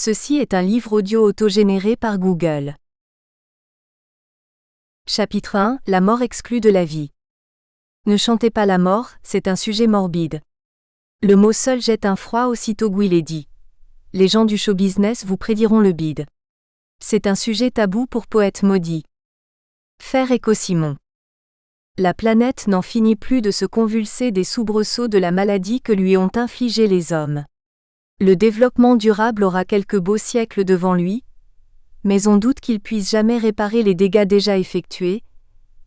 Ceci est un livre audio autogénéré par Google. Chapitre 1 – La mort exclue de la vie. Ne chantez pas la mort, c'est un sujet morbide. Le mot seul jette un froid aussitôt qu'il est dit. Les gens du show business vous prédiront le bide. C'est un sujet tabou pour poètes maudits. Faire écho Simon. La planète n'en finit plus de se convulser des soubresauts de la maladie que lui ont infligés les hommes. Le développement durable aura quelques beaux siècles devant lui, mais on doute qu'il puisse jamais réparer les dégâts déjà effectués,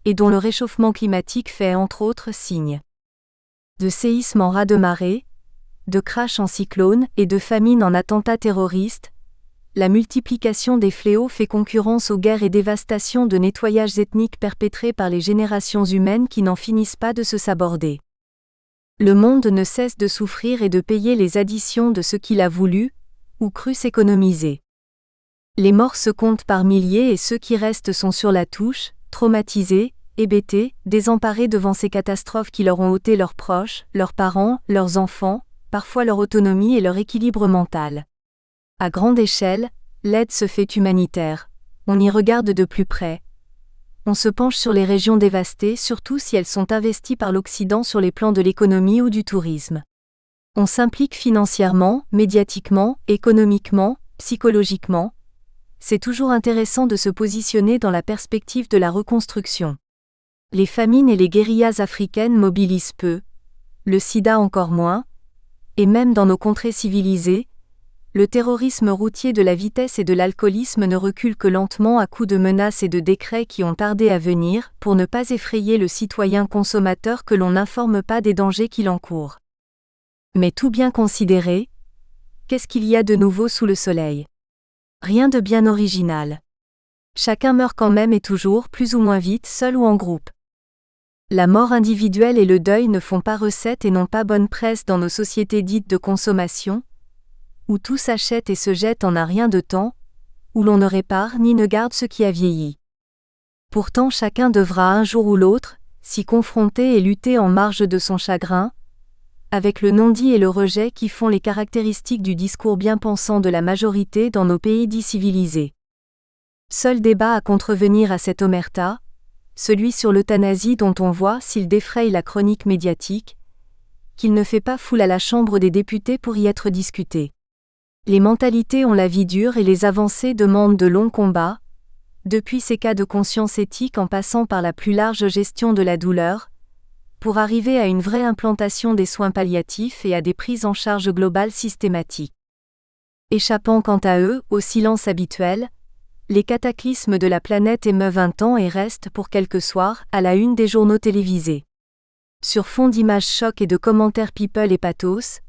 et dont le réchauffement climatique fait entre autres signe. De séismes en raz-de-marée, de crash en cyclone et de famine en attentats terroristes, la multiplication des fléaux fait concurrence aux guerres et dévastations de nettoyages ethniques perpétrés par les générations humaines qui n'en finissent pas de se saborder. Le monde ne cesse de souffrir et de payer les additions de ce qu'il a voulu, ou cru s'économiser. Les morts se comptent par milliers et ceux qui restent sont sur la touche, traumatisés, hébétés, désemparés devant ces catastrophes qui leur ont ôté leurs proches, leurs parents, leurs enfants, parfois leur autonomie et leur équilibre mental. À grande échelle, l'aide se fait humanitaire. On y regarde de plus près. On se penche sur les régions dévastées, surtout si elles sont investies par l'Occident sur les plans de l'économie ou du tourisme. On s'implique financièrement, médiatiquement, économiquement, psychologiquement. C'est toujours intéressant de se positionner dans la perspective de la reconstruction. Les famines et les guérillas africaines mobilisent peu, le sida encore moins, et même dans nos contrées civilisées, le terrorisme routier de la vitesse et de l'alcoolisme ne recule que lentement à coups de menaces et de décrets qui ont tardé à venir, pour ne pas effrayer le citoyen consommateur que l'on n'informe pas des dangers qu'il encourt. Mais tout bien considéré, qu'est-ce qu'il y a de nouveau sous le soleil? Rien de bien original. Chacun meurt quand même et toujours, plus ou moins vite, seul ou en groupe. La mort individuelle et le deuil ne font pas recette et n'ont pas bonne presse dans nos sociétés dites de consommation, où tout s'achète et se jette en un rien de temps, où l'on ne répare ni ne garde ce qui a vieilli. Pourtant chacun devra un jour ou l'autre, s'y confronter et lutter en marge de son chagrin, avec le non-dit et le rejet qui font les caractéristiques du discours bien pensant de la majorité dans nos pays dits civilisés. Seul débat à contrevenir à cette omerta, celui sur l'euthanasie dont on voit, s'il défraye la chronique médiatique, qu'il ne fait pas foule à la Chambre des députés pour y être discuté. Les mentalités ont la vie dure et les avancées demandent de longs combats, depuis ces cas de conscience éthique en passant par la plus large gestion de la douleur, pour arriver à une vraie implantation des soins palliatifs et à des prises en charge globales systématiques. Échappant quant à eux au silence habituel, les cataclysmes de la planète émeuvent un temps et restent pour quelques soirs à la une des journaux télévisés. Sur fond d'images chocs et de commentaires people et pathos,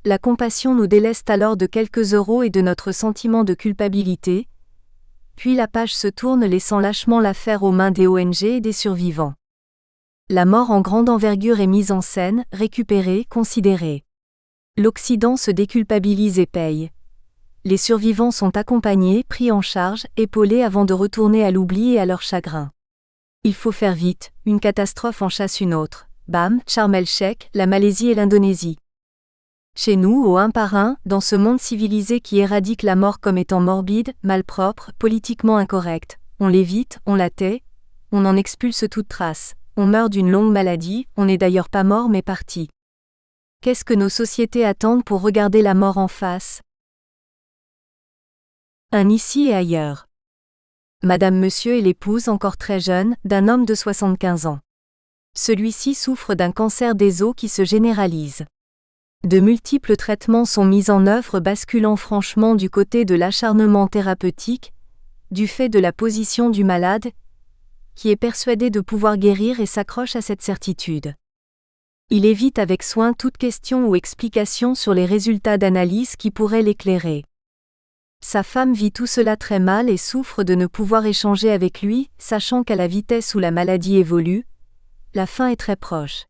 la compassion nous déleste alors de quelques euros et de notre sentiment de culpabilité, puis la page se tourne laissant lâchement l'affaire aux mains des ONG et des survivants. La mort en grande envergure est mise en scène, récupérée, considérée. L'Occident se déculpabilise et paye. Les survivants sont accompagnés, pris en charge, épaulés avant de retourner à l'oubli et à leur chagrin. Il faut faire vite, une catastrophe en chasse une autre. Bam, Sharm el-Sheikh, la Malaisie et l'Indonésie. Chez nous, au un par un, dans ce monde civilisé qui éradique la mort comme étant morbide, malpropre, politiquement incorrecte, on l'évite, on la tait, on en expulse toute trace, on meurt d'une longue maladie, on n'est d'ailleurs pas mort mais parti. Qu'est-ce que nos sociétés attendent pour regarder la mort en face? Un ici et ailleurs. Madame Monsieur est l'épouse encore très jeune, d'un homme de 75 ans. Celui-ci souffre d'un cancer des os qui se généralise. De multiples traitements sont mis en œuvre basculant franchement du côté de l'acharnement thérapeutique, du fait de la position du malade, qui est persuadé de pouvoir guérir et s'accroche à cette certitude. Il évite avec soin toute question ou explication sur les résultats d'analyse qui pourraient l'éclairer. Sa femme vit tout cela très mal et souffre de ne pouvoir échanger avec lui, sachant qu'à la vitesse où la maladie évolue, la fin est très proche.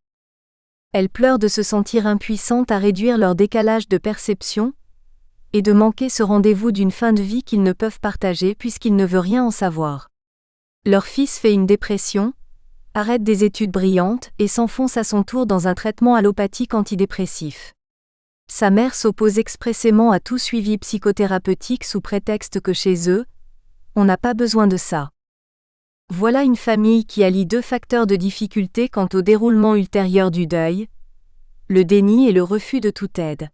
Elle pleure de se sentir impuissante à réduire leur décalage de perception et de manquer ce rendez-vous d'une fin de vie qu'ils ne peuvent partager puisqu'il ne veut rien en savoir. Leur fils fait une dépression, arrête des études brillantes et s'enfonce à son tour dans un traitement allopathique antidépressif. Sa mère s'oppose expressément à tout suivi psychothérapeutique sous prétexte que chez eux, on n'a pas besoin de ça. Voilà une famille qui allie deux facteurs de difficulté quant au déroulement ultérieur du deuil, le déni et le refus de toute aide.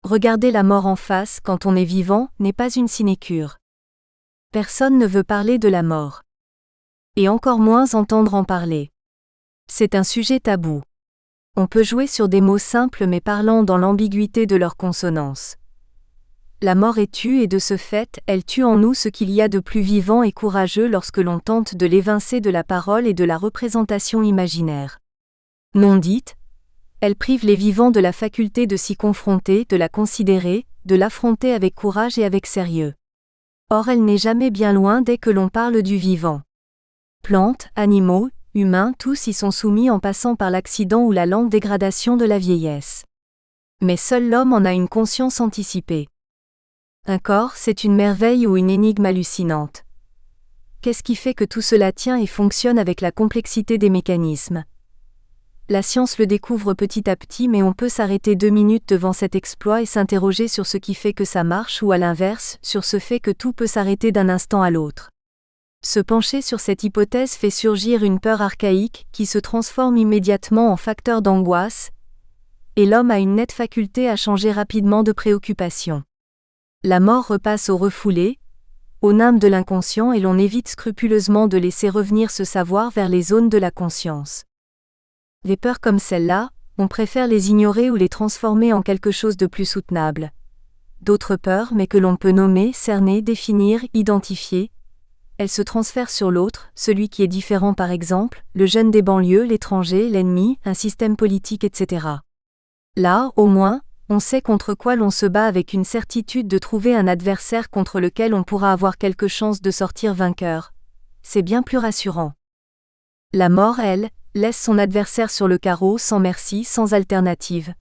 Regarder la mort en face quand on est vivant n'est pas une sinécure. Personne ne veut parler de la mort. Et encore moins entendre en parler. C'est un sujet tabou. On peut jouer sur des mots simples mais parlant dans l'ambiguïté de leurs consonances. La mort est tue et de ce fait, elle tue en nous ce qu'il y a de plus vivant et courageux lorsque l'on tente de l'évincer de la parole et de la représentation imaginaire. Non dite, elle prive les vivants de la faculté de s'y confronter, de la considérer, de l'affronter avec courage et avec sérieux. Or elle n'est jamais bien loin dès que l'on parle du vivant. Plantes, animaux, humains, tous y sont soumis en passant par l'accident ou la lente dégradation de la vieillesse. Mais seul l'homme en a une conscience anticipée. Un corps, c'est une merveille ou une énigme hallucinante. Qu'est-ce qui fait que tout cela tient et fonctionne avec la complexité des mécanismes ? La science le découvre petit à petit, mais on peut s'arrêter 2 minutes devant cet exploit et s'interroger sur ce qui fait que ça marche ou à l'inverse, sur ce fait que tout peut s'arrêter d'un instant à l'autre. Se pencher sur cette hypothèse fait surgir une peur archaïque qui se transforme immédiatement en facteur d'angoisse, et l'homme a une nette faculté à changer rapidement de préoccupation. La mort repasse au refoulé, au nimbe de l'inconscient et l'on évite scrupuleusement de laisser revenir ce savoir vers les zones de la conscience. Les peurs comme celle-là, on préfère les ignorer ou les transformer en quelque chose de plus soutenable. D'autres peurs, mais que l'on peut nommer, cerner, définir, identifier, elles se transfèrent sur l'autre, celui qui est différent par exemple, le jeune des banlieues, l'étranger, l'ennemi, un système politique, etc. Là, au moins, on sait contre quoi l'on se bat avec une certitude de trouver un adversaire contre lequel on pourra avoir quelque chance de sortir vainqueur. C'est bien plus rassurant. La mort, elle, laisse son adversaire sur le carreau sans merci, sans alternative.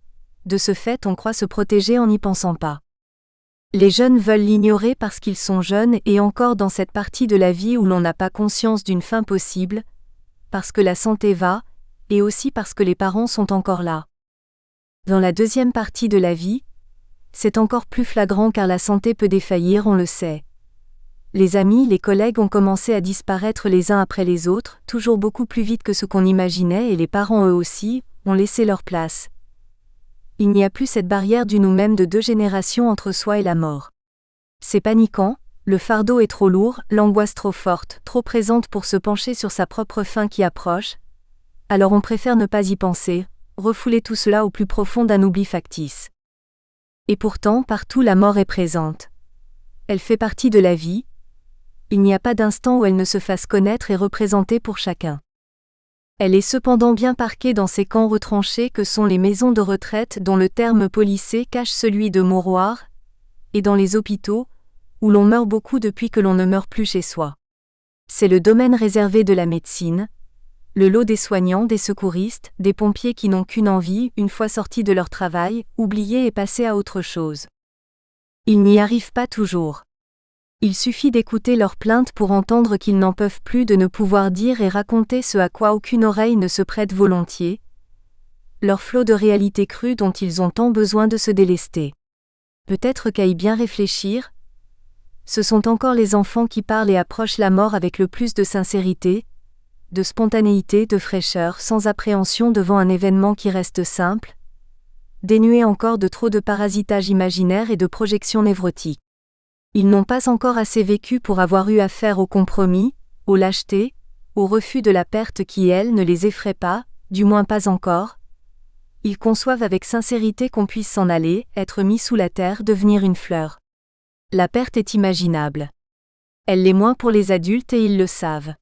De ce fait, on croit se protéger en n'y pensant pas. Les jeunes veulent l'ignorer parce qu'ils sont jeunes et encore dans cette partie de la vie où l'on n'a pas conscience d'une fin possible, parce que la santé va, et aussi parce que les parents sont encore là. Dans la deuxième partie de la vie, c'est encore plus flagrant car la santé peut défaillir, on le sait. Les amis, les collègues ont commencé à disparaître les uns après les autres, toujours beaucoup plus vite que ce qu'on imaginait et les parents eux aussi, ont laissé leur place. Il n'y a plus cette barrière du nous-mêmes de 2 générations entre soi et la mort. C'est paniquant, le fardeau est trop lourd, l'angoisse trop forte, trop présente pour se pencher sur sa propre fin qui approche, alors on préfère ne pas y penser, refouler tout cela au plus profond d'un oubli factice. Et pourtant, partout la mort est présente. Elle fait partie de la vie. Il n'y a pas d'instant où elle ne se fasse connaître et représenter pour chacun. Elle est cependant bien parquée dans ces camps retranchés que sont les maisons de retraite dont le terme policé cache celui de mouroir, et dans les hôpitaux, où l'on meurt beaucoup depuis que l'on ne meurt plus chez soi. C'est le domaine réservé de la médecine, le lot des soignants, des secouristes, des pompiers qui n'ont qu'une envie, une fois sortis de leur travail, oublier et passer à autre chose. Ils n'y arrivent pas toujours. Il suffit d'écouter leurs plaintes pour entendre qu'ils n'en peuvent plus de ne pouvoir dire et raconter ce à quoi aucune oreille ne se prête volontiers, leur flot de réalité crue dont ils ont tant besoin de se délester. Peut-être qu'à y bien réfléchir, ce sont encore les enfants qui parlent et approchent la mort avec le plus de sincérité, de spontanéité, de fraîcheur, sans appréhension devant un événement qui reste simple, dénué encore de trop de parasitage imaginaire et de projections névrotiques. Ils n'ont pas encore assez vécu pour avoir eu affaire au compromis, aux lâchetés, au refus de la perte qui, elle, ne les effraie pas, du moins pas encore. Ils conçoivent avec sincérité qu'on puisse s'en aller, être mis sous la terre, devenir une fleur. La perte est imaginable. Elle l'est moins pour les adultes et ils le savent.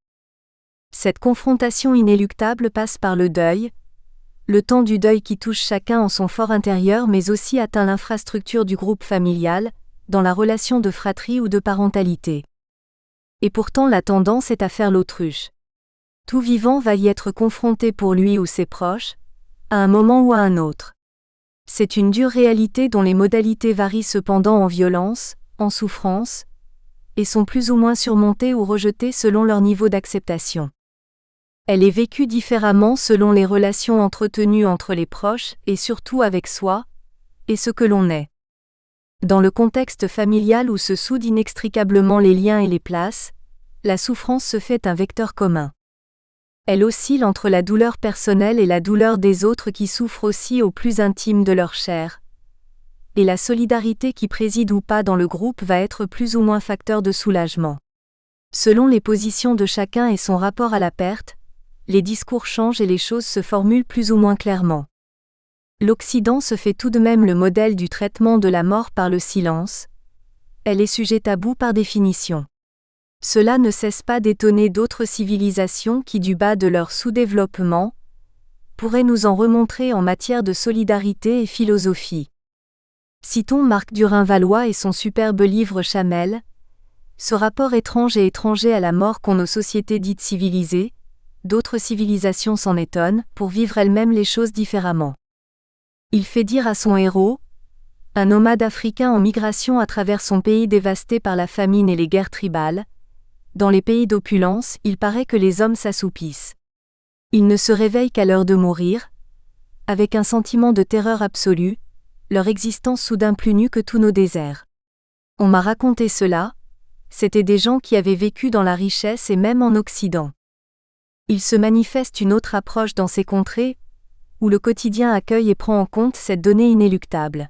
Cette confrontation inéluctable passe par le deuil, le temps du deuil qui touche chacun en son fort intérieur mais aussi atteint l'infrastructure du groupe familial, dans la relation de fratrie ou de parentalité. Et pourtant la tendance est à faire l'autruche. Tout vivant va y être confronté pour lui ou ses proches, à un moment ou à un autre. C'est une dure réalité dont les modalités varient cependant en violence, en souffrance, et sont plus ou moins surmontées ou rejetées selon leur niveau d'acceptation. Elle est vécue différemment selon les relations entretenues entre les proches et surtout avec soi, et ce que l'on est. Dans le contexte familial où se soudent inextricablement les liens et les places, la souffrance se fait un vecteur commun. Elle oscille entre la douleur personnelle et la douleur des autres qui souffrent aussi au plus intime de leur chair. Et la solidarité qui préside ou pas dans le groupe va être plus ou moins facteur de soulagement. Selon les positions de chacun et son rapport à la perte, les discours changent et les choses se formulent plus ou moins clairement. L'Occident se fait tout de même le modèle du traitement de la mort par le silence. Elle est sujet tabou par définition. Cela ne cesse pas d'étonner d'autres civilisations qui, du bas de leur sous-développement, pourraient nous en remontrer en matière de solidarité et philosophie. Citons Marc Durin-Valois et son superbe livre Chamel, ce rapport étrange et étranger à la mort qu'ont nos sociétés dites civilisées, d'autres civilisations s'en étonnent, pour vivre elles-mêmes les choses différemment. Il fait dire à son héros, un nomade africain en migration à travers son pays dévasté par la famine et les guerres tribales, dans les pays d'opulence, il paraît que les hommes s'assoupissent. Ils ne se réveillent qu'à l'heure de mourir, avec un sentiment de terreur absolue, leur existence soudain plus nue que tous nos déserts. On m'a raconté cela, c'étaient des gens qui avaient vécu dans la richesse et même en Occident. Il se manifeste une autre approche dans ces contrées, où le quotidien accueille et prend en compte cette donnée inéluctable.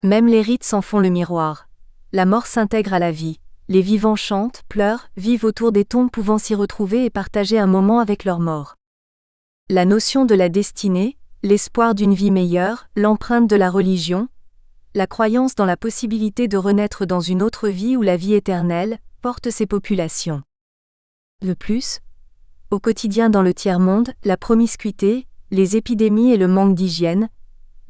Même les rites s'en font le miroir. La mort s'intègre à la vie. Les vivants chantent, pleurent, vivent autour des tombes pouvant s'y retrouver et partager un moment avec leurs morts. La notion de la destinée, l'espoir d'une vie meilleure, l'empreinte de la religion, la croyance dans la possibilité de renaître dans une autre vie ou la vie éternelle, portent ces populations. De plus, au quotidien dans le tiers-monde, la promiscuité, les épidémies et le manque d'hygiène,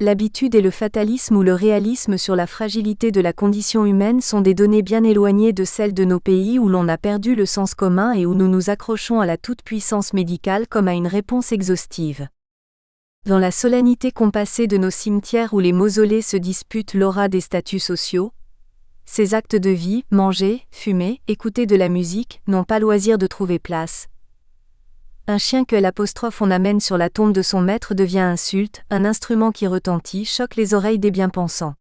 l'habitude et le fatalisme ou le réalisme sur la fragilité de la condition humaine sont des données bien éloignées de celles de nos pays où l'on a perdu le sens commun et où nous nous accrochons à la toute-puissance médicale comme à une réponse exhaustive. Dans la solennité compassée de nos cimetières où les mausolées se disputent l'aura des statuts sociaux, ces actes de vie, manger, fumer, écouter de la musique, n'ont pas loisir de trouver place. Un chien que l'apostrophe on amène sur la tombe de son maître devient insulte, un instrument qui retentit choque les oreilles des bien-pensants.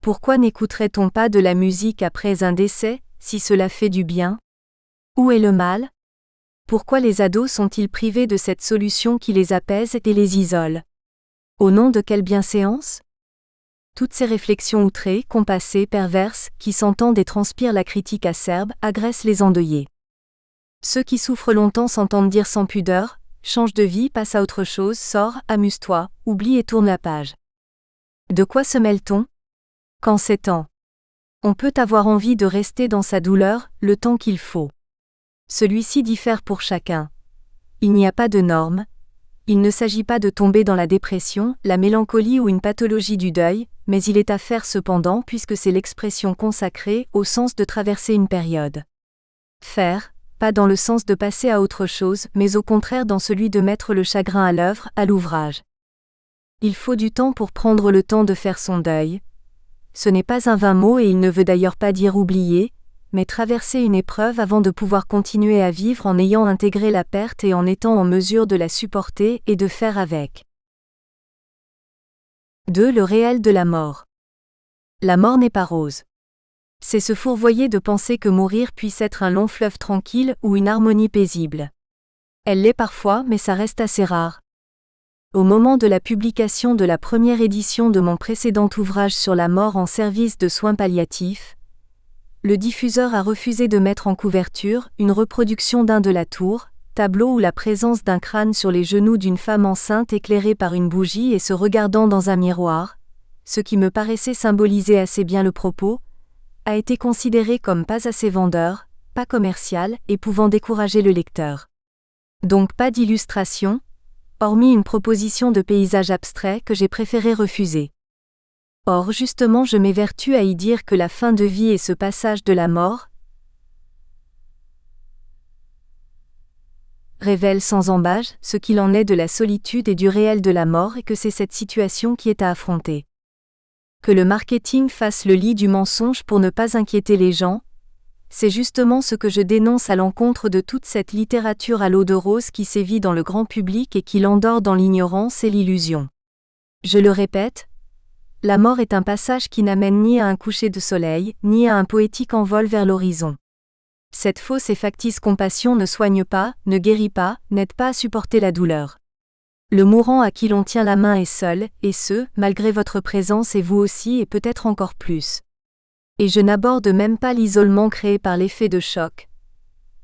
Pourquoi n'écouterait-on pas de la musique après un décès, si cela fait du bien? Où est le mal? Pourquoi les ados sont-ils privés de cette solution qui les apaise et les isole? Au nom de quelle bienséance? Toutes ces réflexions outrées, compassées, perverses, qui s'entendent et transpirent la critique acerbe, agressent les endeuillés. Ceux qui souffrent longtemps s'entendent dire sans pudeur, change de vie, passe à autre chose, sors, amuse-toi, oublie et tourne la page. De quoi se mêle-t-on? Qu'en sait-on? On peut avoir envie de rester dans sa douleur, le temps qu'il faut. Celui-ci diffère pour chacun. Il n'y a pas de norme. Il ne s'agit pas de tomber dans la dépression, la mélancolie ou une pathologie du deuil, mais il est à faire cependant puisque c'est l'expression consacrée au sens de traverser une période. Faire, pas dans le sens de passer à autre chose, mais au contraire dans celui de mettre le chagrin à l'œuvre, à l'ouvrage. Il faut du temps pour prendre le temps de faire son deuil. Ce n'est pas un vain mot et il ne veut d'ailleurs pas dire oublier, mais traverser une épreuve avant de pouvoir continuer à vivre en ayant intégré la perte et en étant en mesure de la supporter et de faire avec. 2. Le réel de la mort. La mort n'est pas rose. C'est se fourvoyer de penser que mourir puisse être un long fleuve tranquille ou une harmonie paisible. Elle l'est parfois, mais ça reste assez rare. Au moment de la publication de la première édition de mon précédent ouvrage sur la mort en service de soins palliatifs, le diffuseur a refusé de mettre en couverture une reproduction d'un de la tour, tableau où la présence d'un crâne sur les genoux d'une femme enceinte éclairée par une bougie et se regardant dans un miroir, ce qui me paraissait symboliser assez bien le propos, a été considéré comme pas assez vendeur, pas commercial et pouvant décourager le lecteur. Donc pas d'illustration, hormis une proposition de paysage abstrait que j'ai préféré refuser. Or justement je m'évertue à y dire que la fin de vie et ce passage de la mort révèlent sans embâche ce qu'il en est de la solitude et du réel de la mort et que c'est cette situation qui est à affronter. Que le marketing fasse le lit du mensonge pour ne pas inquiéter les gens, c'est justement ce que je dénonce à l'encontre de toute cette littérature à l'eau de rose qui sévit dans le grand public et qui l'endort dans l'ignorance et l'illusion. Je le répète, La mort est un passage qui n'amène ni à un coucher de soleil, ni à un poétique envol vers l'horizon. Cette fausse et factice compassion ne soigne pas, ne guérit pas, n'aide pas à supporter la douleur. Le mourant à qui l'on tient la main est seul, et ce, malgré votre présence et vous aussi et peut-être encore plus. Et je n'aborde même pas l'isolement créé par l'effet de choc.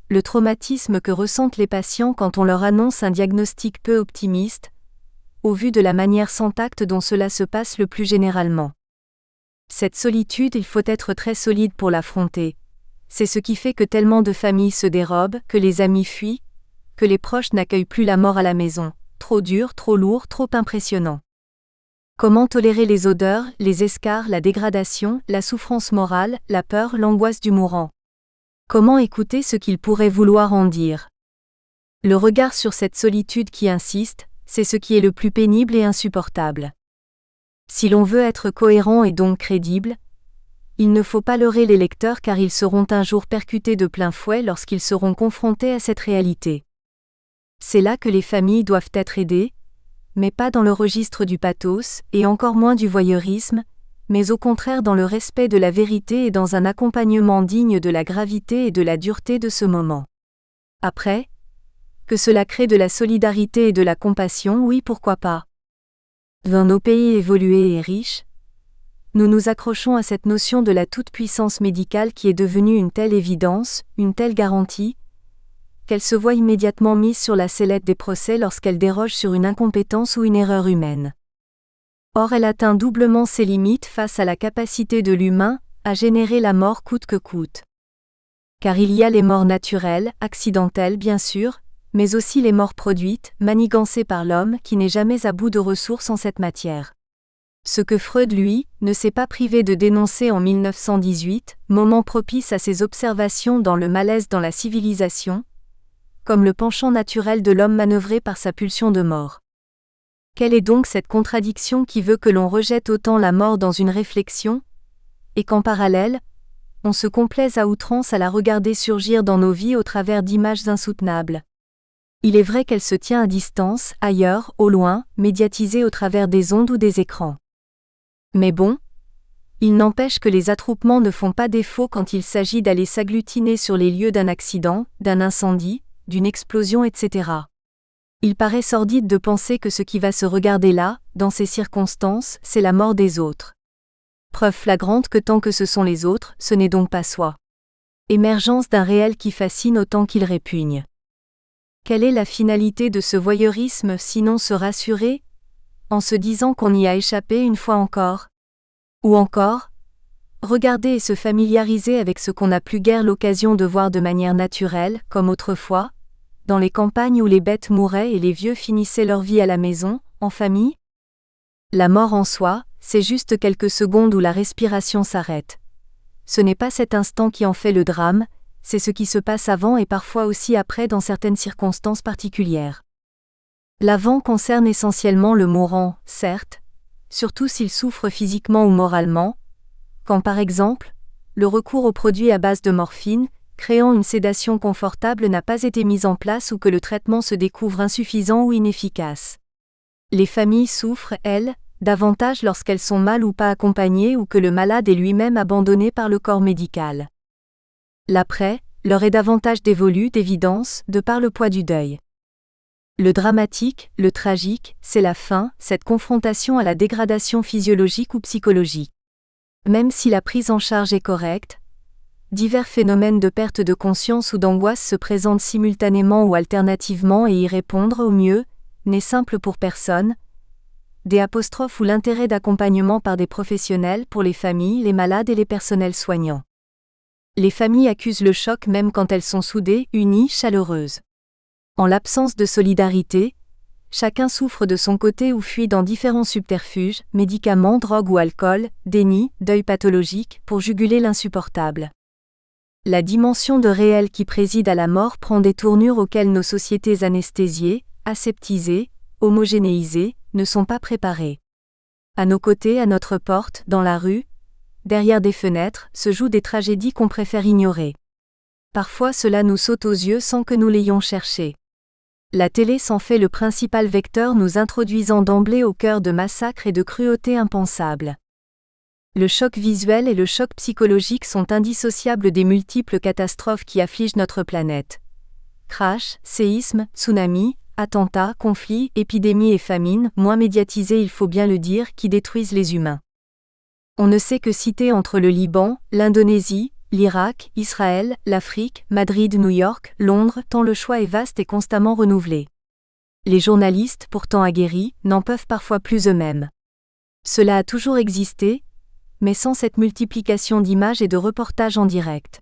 Le traumatisme que ressentent les patients quand on leur annonce un diagnostic peu optimiste, au vu de la manière sans tact dont cela se passe le plus généralement. Cette solitude, il faut être très solide pour l'affronter. C'est ce qui fait que tellement de familles se dérobent, que les amis fuient, que les proches n'accueillent plus la mort à la maison. Trop dur, trop lourd, trop impressionnant. Comment tolérer les odeurs, les escarres, la dégradation, la souffrance morale, la peur, l'angoisse du mourant? Comment écouter ce qu'il pourrait vouloir en dire? Le regard sur cette solitude qui insiste, c'est ce qui est le plus pénible et insupportable. Si l'on veut être cohérent et donc crédible, il ne faut pas leurrer les lecteurs car ils seront un jour percutés de plein fouet lorsqu'ils seront confrontés à cette réalité. C'est là que les familles doivent être aidées, mais pas dans le registre du pathos, et encore moins du voyeurisme, mais au contraire dans le respect de la vérité et dans un accompagnement digne de la gravité et de la dureté de ce moment. Après, que cela crée de la solidarité et de la compassion, oui, pourquoi pas. Dans nos pays évolués et riches, nous nous accrochons à cette notion de la toute-puissance médicale qui est devenue une telle évidence, une telle garantie, qu'elle se voit immédiatement mise sur la sellette des procès lorsqu'elle déroge sur une incompétence ou une erreur humaine. Or elle atteint doublement ses limites face à la capacité de l'humain à générer la mort coûte que coûte. Car il y a les morts naturelles, accidentelles bien sûr, mais aussi les morts produites, manigancées par l'homme qui n'est jamais à bout de ressources en cette matière. Ce que Freud, lui, ne s'est pas privé de dénoncer en 1918, moment propice à ses observations dans Le malaise dans la civilisation, comme le penchant naturel de l'homme manœuvré par sa pulsion de mort. Quelle est donc cette contradiction qui veut que l'on rejette autant la mort dans une réflexion, et qu'en parallèle, on se complaise à outrance à la regarder surgir dans nos vies au travers d'images insoutenables? Il est vrai qu'elle se tient à distance, ailleurs, au loin, médiatisée au travers des ondes ou des écrans. Mais bon, il n'empêche que les attroupements ne font pas défaut quand il s'agit d'aller s'agglutiner sur les lieux d'un accident, d'un incendie, d'une explosion, etc. Il paraît sordide de penser que ce qui va se regarder là, dans ces circonstances, c'est la mort des autres. Preuve flagrante que tant que ce sont les autres, ce n'est donc pas soi. Émergence d'un réel qui fascine autant qu'il répugne. Quelle est la finalité de ce voyeurisme sinon se rassurer, en se disant qu'on y a échappé une fois encore? Ou encore, regarder et se familiariser avec ce qu'on n'a plus guère l'occasion de voir de manière naturelle, comme autrefois, dans les campagnes où les bêtes mouraient et les vieux finissaient leur vie à la maison, en famille? La mort en soi, c'est juste quelques secondes où la respiration s'arrête. Ce n'est pas cet instant qui en fait le drame, c'est ce qui se passe avant et parfois aussi après dans certaines circonstances particulières. L'avant concerne essentiellement le mourant, certes, surtout s'il souffre physiquement ou moralement, quand par exemple, le recours aux produits à base de morphine, créant une sédation confortable n'a pas été mis en place ou que le traitement se découvre insuffisant ou inefficace. Les familles souffrent, elles, davantage lorsqu'elles sont mal ou pas accompagnées ou que le malade est lui-même abandonné par le corps médical. L'après, leur est davantage dévolu d'évidence, de par le poids du deuil. Le dramatique, le tragique, c'est la fin, cette confrontation à la dégradation physiologique ou psychologique. Même si la prise en charge est correcte, divers phénomènes de perte de conscience ou d'angoisse se présentent simultanément ou alternativement et y répondre au mieux, n'est simple pour personne. Des apostrophes ou l'intérêt d'accompagnement par des professionnels pour les familles, les malades et les personnels soignants. Les familles accusent le choc même quand elles sont soudées, unies, chaleureuses. En l'absence de solidarité, chacun souffre de son côté ou fuit dans différents subterfuges, médicaments, drogue ou alcool, déni, deuil pathologique, pour juguler l'insupportable. La dimension de réel qui préside à la mort prend des tournures auxquelles nos sociétés anesthésiées, aseptisées, homogénéisées, ne sont pas préparées. À nos côtés, à notre porte, dans la rue, derrière des fenêtres, se jouent des tragédies qu'on préfère ignorer. Parfois cela nous saute aux yeux sans que nous l'ayons cherché. La télé s'en fait le principal vecteur, nous introduisant d'emblée au cœur de massacres et de cruautés impensables. Le choc visuel et le choc psychologique sont indissociables des multiples catastrophes qui affligent notre planète. Crash, séismes, tsunamis, attentats, conflits, épidémies et famines, moins médiatisés il faut bien le dire, qui détruisent les humains. On ne sait que citer entre le Liban, l'Indonésie, l'Irak, Israël, l'Afrique, Madrid, New York, Londres, tant le choix est vaste et constamment renouvelé. Les journalistes, pourtant aguerris, n'en peuvent parfois plus eux-mêmes. Cela a toujours existé, mais sans cette multiplication d'images et de reportages en direct.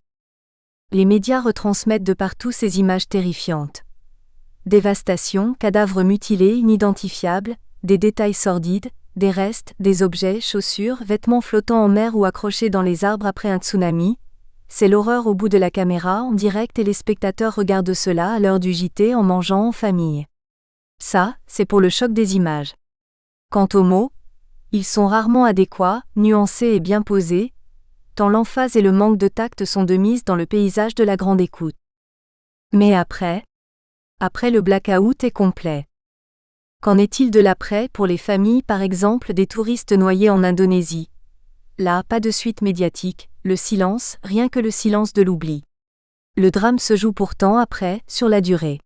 Les médias retransmettent de partout ces images terrifiantes. Dévastation, cadavres mutilés, inidentifiables, des détails sordides, des restes, des objets, chaussures, vêtements flottant en mer ou accrochés dans les arbres après un tsunami. C'est l'horreur au bout de la caméra, en direct, et les spectateurs regardent cela à l'heure du JT en mangeant en famille. Ça, c'est pour le choc des images. Quant aux mots, ils sont rarement adéquats, nuancés et bien posés, tant l'emphase et le manque de tact sont de mise dans le paysage de la grande écoute. Mais après le blackout est complet. Qu'en est-il de l'après pour les familles, par exemple des touristes noyés en Indonésie? Là, pas de suite médiatique, le silence, rien que le silence de l'oubli. Le drame se joue pourtant après, sur la durée.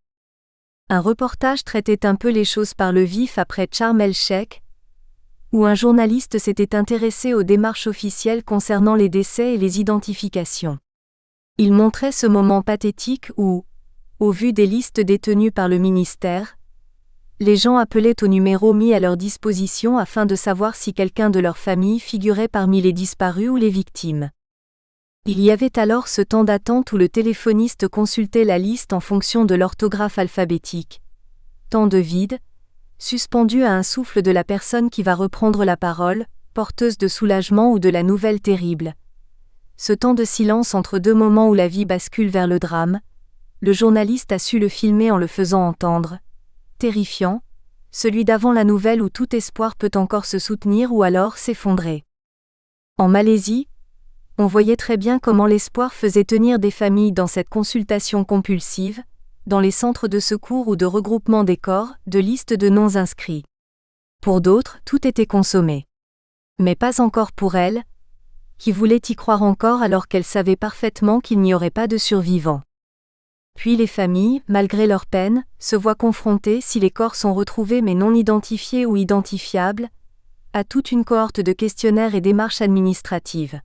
Un reportage traitait un peu les choses par le vif après Sharm el-Sheikh, où un journaliste s'était intéressé aux démarches officielles concernant les décès et les identifications. Il montrait ce moment pathétique où, au vu des listes détenues par le ministère, les gens appelaient au numéro mis à leur disposition afin de savoir si quelqu'un de leur famille figurait parmi les disparus ou les victimes. Il y avait alors ce temps d'attente où le téléphoniste consultait la liste en fonction de l'orthographe alphabétique. Temps de vide, suspendu à un souffle de la personne qui va reprendre la parole, porteuse de soulagement ou de la nouvelle terrible. Ce temps de silence entre deux moments où la vie bascule vers le drame, le journaliste a su le filmer en le faisant entendre. Terrifiant, celui d'avant la nouvelle où tout espoir peut encore se soutenir ou alors s'effondrer. En Malaisie, on voyait très bien comment l'espoir faisait tenir des familles dans cette consultation compulsive, dans les centres de secours ou de regroupement des corps, de listes de noms inscrits. Pour d'autres, tout était consommé. Mais pas encore pour elles, qui voulaient y croire encore alors qu'elles savaient parfaitement qu'il n'y aurait pas de survivants. Puis les familles, malgré leur peine, se voient confrontées, si les corps sont retrouvés mais non identifiés ou identifiables, à toute une cohorte de questionnaires et démarches administratives.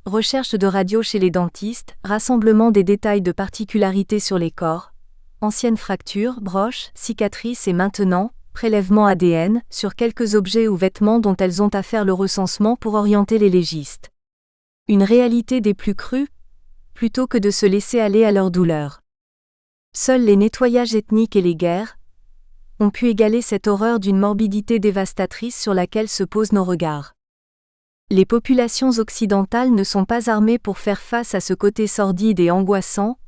Recherche de radio chez les dentistes, rassemblement des détails de particularités sur les corps, anciennes fractures, broches, cicatrices et maintenant, prélèvement ADN sur quelques objets ou vêtements dont elles ont à faire le recensement pour orienter les légistes. Une réalité des plus crues, plutôt que de se laisser aller à leur douleur. Seuls les nettoyages ethniques et les guerres ont pu égaler cette horreur d'une morbidité dévastatrice sur laquelle se posent nos regards. Les populations occidentales ne sont pas armées pour faire face à ce côté sordide et angoissant,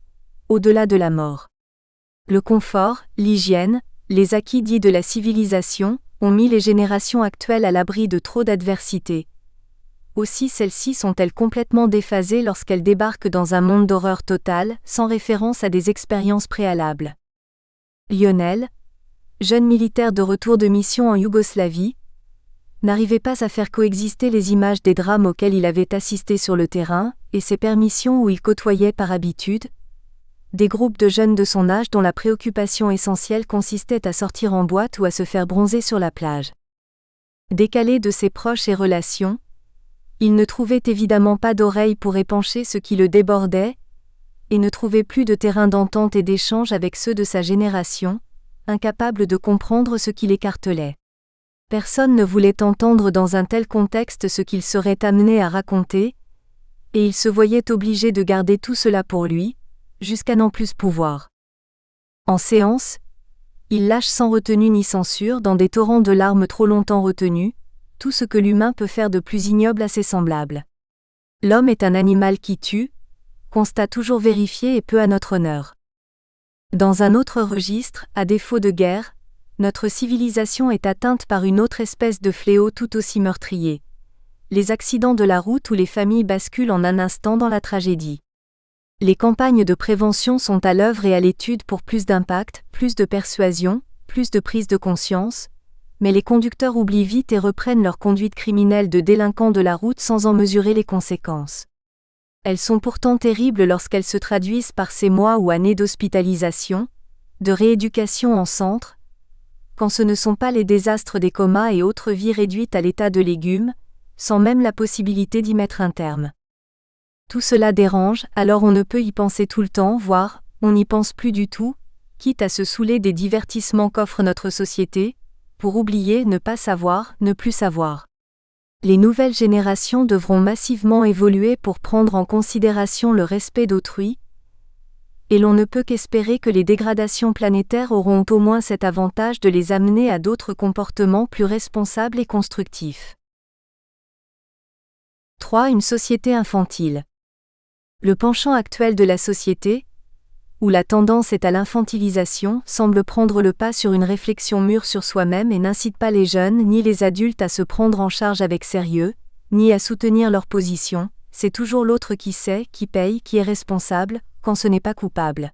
au-delà de la mort. Le confort, l'hygiène, les acquis dits de la civilisation, ont mis les générations actuelles à l'abri de trop d'adversités. Aussi celles-ci sont-elles complètement déphasées lorsqu'elles débarquent dans un monde d'horreur totale, sans référence à des expériences préalables. Lionel, jeune militaire de retour de mission en Yougoslavie, n'arrivait pas à faire coexister les images des drames auxquels il avait assisté sur le terrain, et ses permissions où il côtoyait par habitude des groupes de jeunes de son âge dont la préoccupation essentielle consistait à sortir en boîte ou à se faire bronzer sur la plage. Décalé de ses proches et relations, il ne trouvait évidemment pas d'oreille pour épancher ce qui le débordait, et ne trouvait plus de terrain d'entente et d'échange avec ceux de sa génération, incapable de comprendre ce qui l'écartelait. Personne ne voulait entendre dans un tel contexte ce qu'il serait amené à raconter, et il se voyait obligé de garder tout cela pour lui, jusqu'à n'en plus pouvoir. En séance, il lâche sans retenue ni censure dans des torrents de larmes trop longtemps retenues, tout ce que l'humain peut faire de plus ignoble à ses semblables. L'homme est un animal qui tue, constat toujours vérifié et peu à notre honneur. Dans un autre registre, à défaut de guerre, notre civilisation est atteinte par une autre espèce de fléau tout aussi meurtrier. Les accidents de la route où les familles basculent en un instant dans la tragédie. Les campagnes de prévention sont à l'œuvre et à l'étude pour plus d'impact, plus de persuasion, plus de prise de conscience, mais les conducteurs oublient vite et reprennent leur conduite criminelle de délinquants de la route sans en mesurer les conséquences. Elles sont pourtant terribles lorsqu'elles se traduisent par ces mois ou années d'hospitalisation, de rééducation en centre, quand ce ne sont pas les désastres des comas et autres vies réduites à l'état de légumes, sans même la possibilité d'y mettre un terme. Tout cela dérange, alors on ne peut y penser tout le temps, voire, on n'y pense plus du tout, quitte à se saouler des divertissements qu'offre notre société, pour oublier, ne pas savoir, ne plus savoir. Les nouvelles générations devront massivement évoluer pour prendre en considération le respect d'autrui, et l'on ne peut qu'espérer que les dégradations planétaires auront au moins cet avantage de les amener à d'autres comportements plus responsables et constructifs. 3. Une société infantile. Le penchant actuel de la société, où la tendance est à l'infantilisation, semble prendre le pas sur une réflexion mûre sur soi-même et n'incite pas les jeunes ni les adultes à se prendre en charge avec sérieux, ni à soutenir leur position. C'est toujours l'autre qui sait, qui paye, qui est responsable, quand ce n'est pas coupable.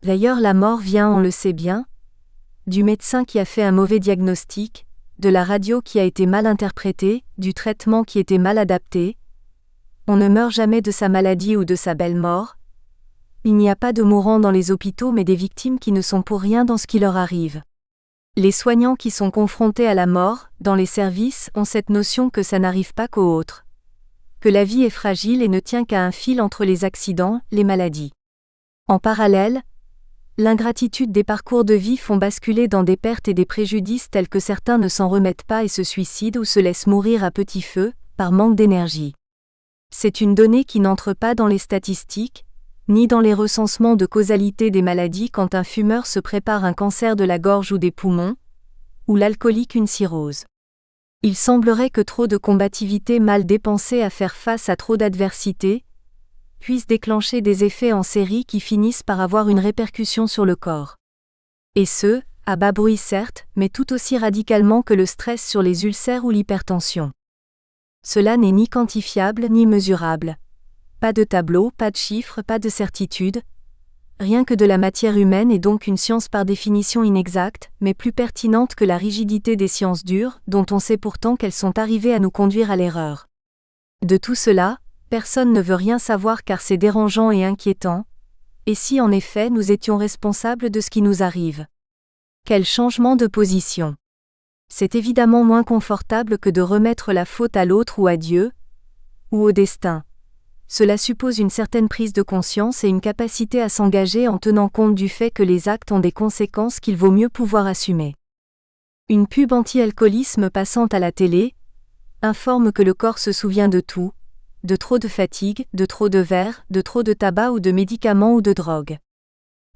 D'ailleurs, la mort vient, on le sait bien, du médecin qui a fait un mauvais diagnostic, de la radio qui a été mal interprétée, du traitement qui était mal adapté. On ne meurt jamais de sa maladie ou de sa belle mort. Il n'y a pas de mourants dans les hôpitaux mais des victimes qui ne sont pour rien dans ce qui leur arrive. Les soignants qui sont confrontés à la mort, dans les services, ont cette notion que ça n'arrive pas qu'aux autres. Que la vie est fragile et ne tient qu'à un fil entre les accidents, les maladies. En parallèle, l'ingratitude des parcours de vie font basculer dans des pertes et des préjudices tels que certains ne s'en remettent pas et se suicident ou se laissent mourir à petit feu, par manque d'énergie. C'est une donnée qui n'entre pas dans les statistiques, ni dans les recensements de causalité des maladies quand un fumeur se prépare un cancer de la gorge ou des poumons, ou l'alcoolique une cirrhose. Il semblerait que trop de combativité mal dépensée à faire face à trop d'adversité puisse déclencher des effets en série qui finissent par avoir une répercussion sur le corps. Et ce, à bas bruit certes, mais tout aussi radicalement que le stress sur les ulcères ou l'hypertension. Cela n'est ni quantifiable ni mesurable. Pas de tableau, pas de chiffres, pas de certitude. Rien que de la matière humaine et donc une science par définition inexacte, mais plus pertinente que la rigidité des sciences dures, dont on sait pourtant qu'elles sont arrivées à nous conduire à l'erreur. De tout cela, personne ne veut rien savoir car c'est dérangeant et inquiétant. Et si en effet nous étions responsables de ce qui nous arrive? Quel changement de position! C'est évidemment moins confortable que de remettre la faute à l'autre ou à Dieu, ou au destin. Cela suppose une certaine prise de conscience et une capacité à s'engager en tenant compte du fait que les actes ont des conséquences qu'il vaut mieux pouvoir assumer. Une pub anti-alcoolisme passant à la télé informe que le corps se souvient de tout, de trop de fatigue, de trop de verre, de trop de tabac ou de médicaments ou de drogue.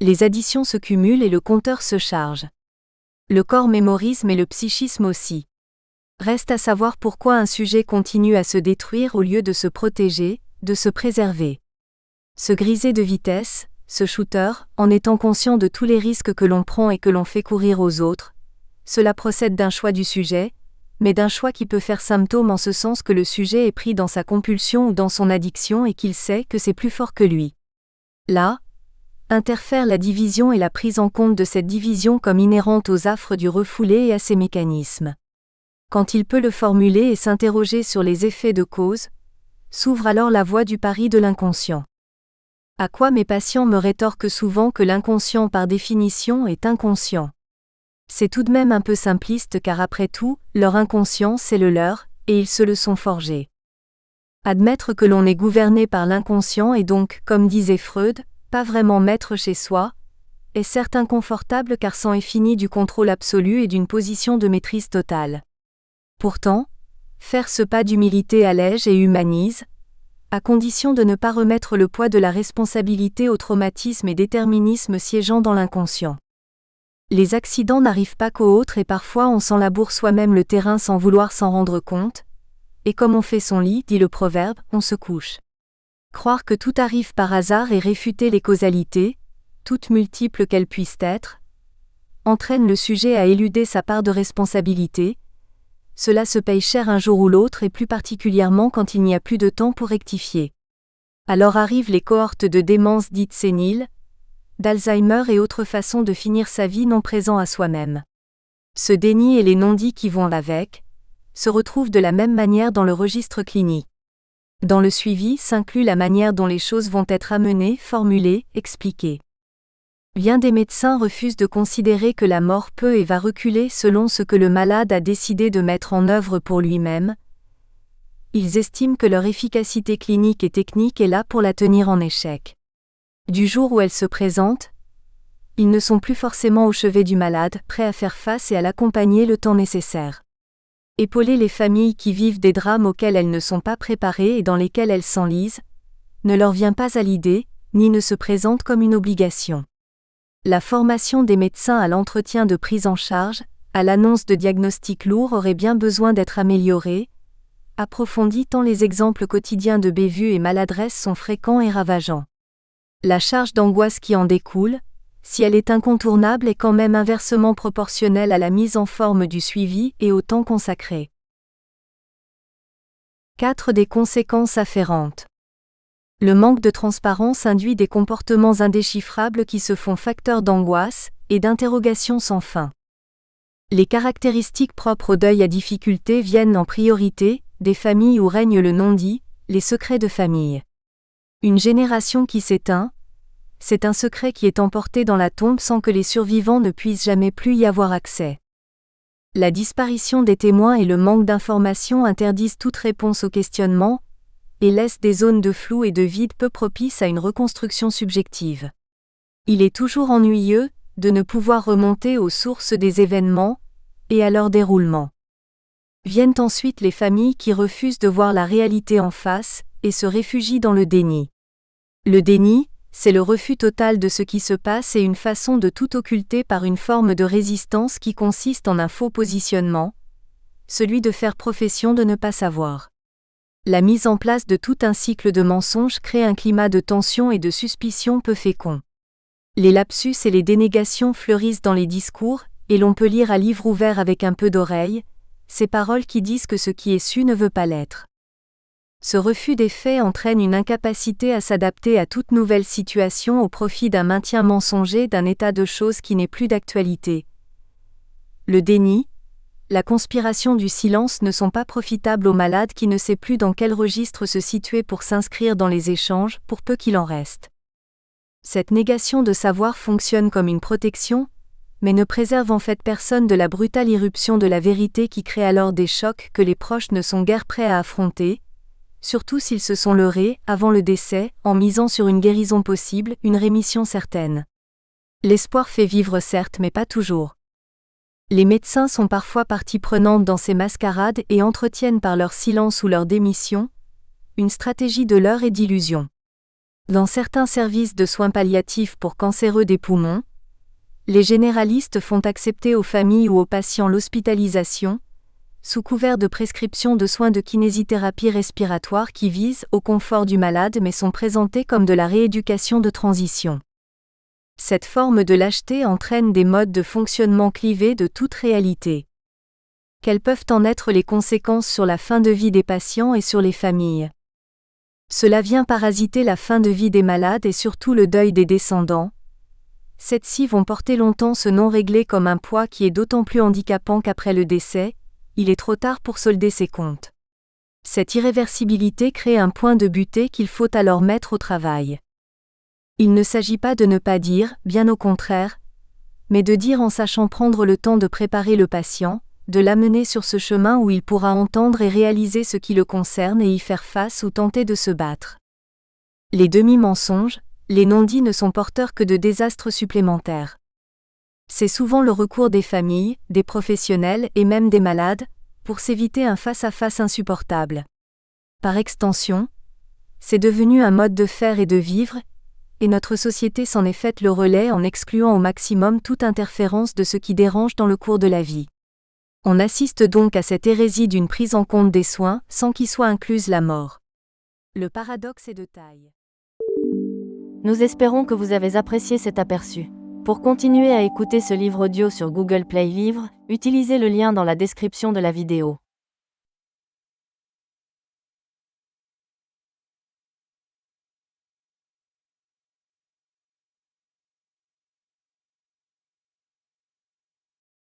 Les additions se cumulent et le compteur se charge. Le corps mémorise mais le psychisme aussi. Reste à savoir pourquoi un sujet continue à se détruire au lieu de se protéger, de se préserver. Se griser de vitesse, ce shooter, en étant conscient de tous les risques que l'on prend et que l'on fait courir aux autres, cela procède d'un choix du sujet, mais d'un choix qui peut faire symptôme en ce sens que le sujet est pris dans sa compulsion ou dans son addiction et qu'il sait que c'est plus fort que lui. Là, interfère la division et la prise en compte de cette division comme inhérente aux affres du refoulé et à ses mécanismes. Quand il peut le formuler et s'interroger sur les effets de cause, s'ouvre alors la voie du pari de l'inconscient. À quoi mes patients me rétorquent souvent que l'inconscient par définition est inconscient. C'est tout de même un peu simpliste car après tout, leur inconscient c'est le leur, et ils se le sont forgés. Admettre que l'on est gouverné par l'inconscient et donc, comme disait Freud, pas vraiment maître chez soi, est certes inconfortable car c'en est fini du contrôle absolu et d'une position de maîtrise totale. Pourtant, faire ce pas d'humilité allège et humanise, à condition de ne pas remettre le poids de la responsabilité au traumatisme et déterminisme siégeant dans l'inconscient. Les accidents n'arrivent pas qu'aux autres et parfois on s'enlaboure soi-même le terrain sans vouloir s'en rendre compte, et comme on fait son lit, dit le proverbe, on se couche. Croire que tout arrive par hasard et réfuter les causalités, toutes multiples qu'elles puissent être, entraîne le sujet à éluder sa part de responsabilité. Cela se paye cher un jour ou l'autre et plus particulièrement quand il n'y a plus de temps pour rectifier. Alors arrivent les cohortes de démence dites séniles, d'Alzheimer et autres façons de finir sa vie non présent à soi-même. Ce déni et les non-dits qui vont avec se retrouvent de la même manière dans le registre clinique. Dans le suivi s'inclut la manière dont les choses vont être amenées, formulées, expliquées. Bien des médecins refusent de considérer que la mort peut et va reculer selon ce que le malade a décidé de mettre en œuvre pour lui-même. Ils estiment que leur efficacité clinique et technique est là pour la tenir en échec. Du jour où elle se présente, ils ne sont plus forcément au chevet du malade, prêts à faire face et à l'accompagner le temps nécessaire. Épauler les familles qui vivent des drames auxquels elles ne sont pas préparées et dans lesquels elles s'enlisent, ne leur vient pas à l'idée, ni ne se présente comme une obligation. La formation des médecins à l'entretien de prise en charge, à l'annonce de diagnostics lourds aurait bien besoin d'être améliorée, approfondie tant les exemples quotidiens de bévues et maladresses sont fréquents et ravageants. La charge d'angoisse qui en découle, si elle est incontournable, est quand même inversement proportionnelle à la mise en forme du suivi et au temps consacré. 4 des conséquences afférentes. Le manque de transparence induit des comportements indéchiffrables qui se font facteurs d'angoisse et d'interrogations sans fin. Les caractéristiques propres au deuil à difficulté viennent en priorité des familles où règne le non-dit, les secrets de famille. Une génération qui s'éteint, c'est un secret qui est emporté dans la tombe sans que les survivants ne puissent jamais plus y avoir accès. La disparition des témoins et le manque d'informations interdisent toute réponse aux questionnements et laissent des zones de flou et de vide peu propices à une reconstruction subjective. Il est toujours ennuyeux de ne pouvoir remonter aux sources des événements et à leur déroulement. Viennent ensuite les familles qui refusent de voir la réalité en face et se réfugient dans le déni. Le déni, c'est le refus total de ce qui se passe et une façon de tout occulter par une forme de résistance qui consiste en un faux positionnement, celui de faire profession de ne pas savoir. La mise en place de tout un cycle de mensonges crée un climat de tension et de suspicion peu fécond. Les lapsus et les dénégations fleurissent dans les discours, et l'on peut lire à livre ouvert avec un peu d'oreille, ces paroles qui disent que ce qui est su ne veut pas l'être. Ce refus des faits entraîne une incapacité à s'adapter à toute nouvelle situation au profit d'un maintien mensonger d'un état de choses qui n'est plus d'actualité. Le déni, la conspiration du silence ne sont pas profitables au malade qui ne sait plus dans quel registre se situer pour s'inscrire dans les échanges, pour peu qu'il en reste. Cette négation de savoir fonctionne comme une protection, mais ne préserve en fait personne de la brutale irruption de la vérité qui crée alors des chocs que les proches ne sont guère prêts à affronter, surtout s'ils se sont leurrés, avant le décès, en misant sur une guérison possible, une rémission certaine. L'espoir fait vivre certes, mais pas toujours. Les médecins sont parfois partie prenante dans ces mascarades et entretiennent par leur silence ou leur démission une stratégie de leurre et d'illusion. Dans certains services de soins palliatifs pour cancéreux des poumons, les généralistes font accepter aux familles ou aux patients l'hospitalisation, sous couvert de prescription de soins de kinésithérapie respiratoire qui visent au confort du malade mais sont présentés comme de la rééducation de transition. Cette forme de lâcheté entraîne des modes de fonctionnement clivés de toute réalité. Quelles peuvent en être les conséquences sur la fin de vie des patients et sur les familles ? Cela vient parasiter la fin de vie des malades et surtout le deuil des descendants. Celles-ci vont porter longtemps ce non réglé comme un poids qui est d'autant plus handicapant qu'après le décès, il est trop tard pour solder ses comptes. Cette irréversibilité crée un point de butée qu'il faut alors mettre au travail. Il ne s'agit pas de ne pas dire, bien au contraire, mais de dire en sachant prendre le temps de préparer le patient, de l'amener sur ce chemin où il pourra entendre et réaliser ce qui le concerne et y faire face ou tenter de se battre. Les demi-mensonges, les non-dits ne sont porteurs que de désastres supplémentaires. C'est souvent le recours des familles, des professionnels et même des malades, pour s'éviter un face-à-face insupportable. Par extension, c'est devenu un mode de faire et de vivre, et notre société s'en est faite le relais en excluant au maximum toute interférence de ce qui dérange dans le cours de la vie. On assiste donc à cette hérésie d'une prise en compte des soins, sans qu'y soit incluse la mort. Le paradoxe est de taille. Nous espérons que vous avez apprécié cet aperçu. Pour continuer à écouter ce livre audio sur Google Play Livres, utilisez le lien dans la description de la vidéo.